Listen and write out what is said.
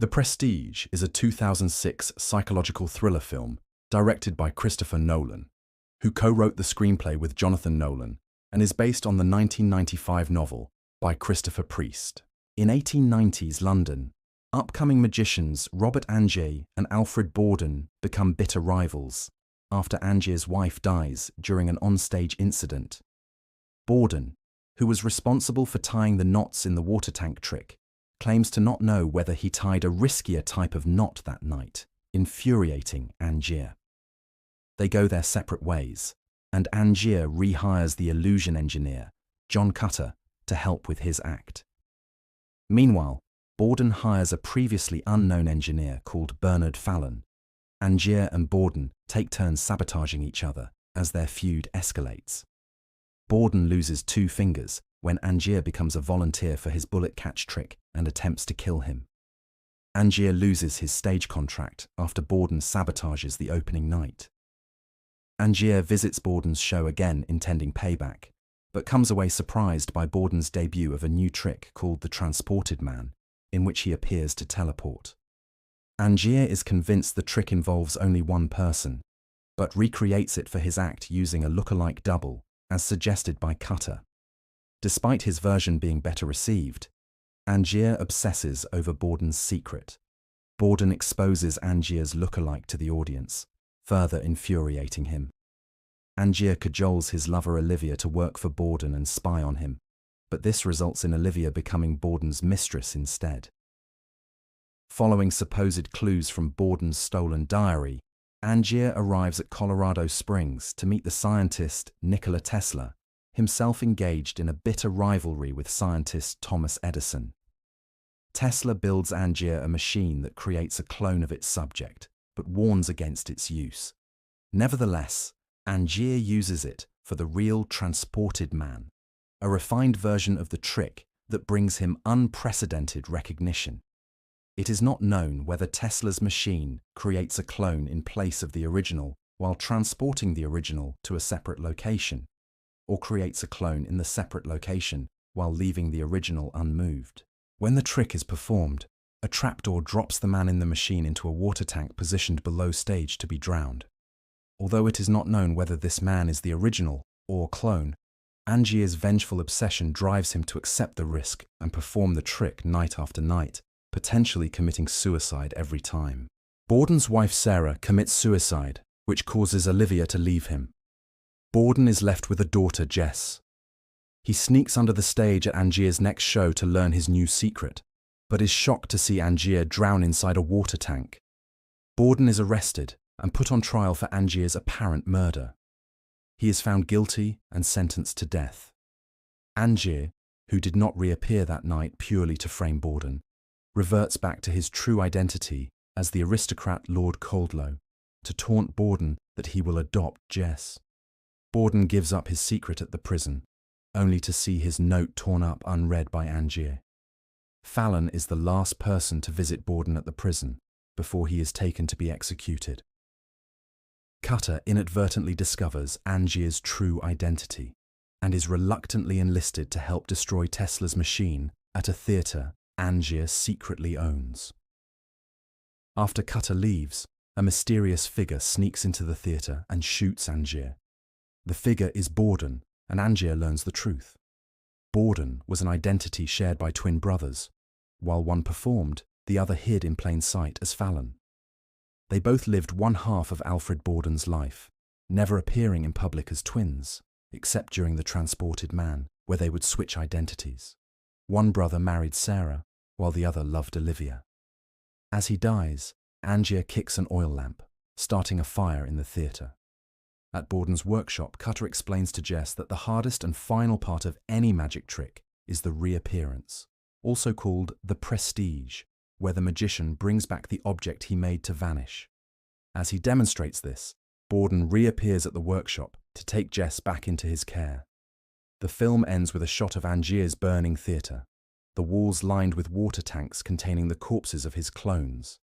The Prestige is a 2006 psychological thriller film directed by Christopher Nolan, who co-wrote the screenplay with Jonathan Nolan and is based on the 1995 novel by Christopher Priest. In 1890s London, upcoming magicians Robert Angier and Alfred Borden become bitter rivals after Angier's wife dies during an onstage incident. Borden, who was responsible for tying the knots in the water tank trick, claims to not know whether he tied a riskier type of knot that night, infuriating Angier. They go their separate ways, and Angier rehires the illusion engineer, John Cutter, to help with his act. Meanwhile, Borden hires a previously unknown engineer called Bernard Fallon. Angier and Borden take turns sabotaging each other as their feud escalates. Borden loses 2 fingers when Angier becomes a volunteer for his bullet catch trick and attempts to kill him. Angier loses his stage contract after Borden sabotages the opening night. Angier visits Borden's show again intending payback, but comes away surprised by Borden's debut of a new trick called the Transported Man, in which he appears to teleport. Angier is convinced the trick involves only one person, but recreates it for his act using a lookalike double, as suggested by Cutter. Despite his version being better received, Angier obsesses over Borden's secret. Borden exposes Angier's lookalike to the audience, further infuriating him. Angier cajoles his lover Olivia to work for Borden and spy on him, but this results in Olivia becoming Borden's mistress instead. Following supposed clues from Borden's stolen diary, Angier arrives at Colorado Springs to meet the scientist Nikola Tesla, himself engaged in a bitter rivalry with scientist Thomas Edison. Tesla builds Angier a machine that creates a clone of its subject, but warns against its use. Nevertheless, Angier uses it for the real Transported Man, a refined version of the trick that brings him unprecedented recognition. It is not known whether Tesla's machine creates a clone in place of the original while transporting the original to a separate location, or creates a clone in the separate location while leaving the original unmoved. When the trick is performed, a trapdoor drops the man in the machine into a water tank positioned below stage to be drowned. Although it is not known whether this man is the original or clone, Angier's vengeful obsession drives him to accept the risk and perform the trick night after night, potentially committing suicide every time. Borden's wife Sarah commits suicide, which causes Olivia to leave him. Borden is left with a daughter, Jess. He sneaks under the stage at Angier's next show to learn his new secret, but is shocked to see Angier drown inside a water tank. Borden is arrested and put on trial for Angier's apparent murder. He is found guilty and sentenced to death. Angier, who did not reappear that night purely to frame Borden, reverts back to his true identity as the aristocrat Lord Coldlow, to taunt Borden that he will adopt Jess. Borden gives up his secret at the prison, only to see his note torn up unread by Angier. Fallon is the last person to visit Borden at the prison before he is taken to be executed. Cutter inadvertently discovers Angier's true identity and is reluctantly enlisted to help destroy Tesla's machine at a theatre Angier secretly owns. After Cutter leaves, a mysterious figure sneaks into the theatre and shoots Angier. The figure is Borden, and Angier learns the truth. Borden was an identity shared by twin brothers. While one performed, the other hid in plain sight as Fallon. They both lived one half of Alfred Borden's life, never appearing in public as twins, except during The Transported Man, where they would switch identities. One brother married Sarah, while the other loved Olivia. As he dies, Angier kicks an oil lamp, starting a fire in the theatre. At Borden's workshop, Cutter explains to Jess that the hardest and final part of any magic trick is the reappearance, also called the Prestige, where the magician brings back the object he made to vanish. As he demonstrates this, Borden reappears at the workshop to take Jess back into his care. The film ends with a shot of Angier's burning theatre, the walls lined with water tanks containing the corpses of his clones.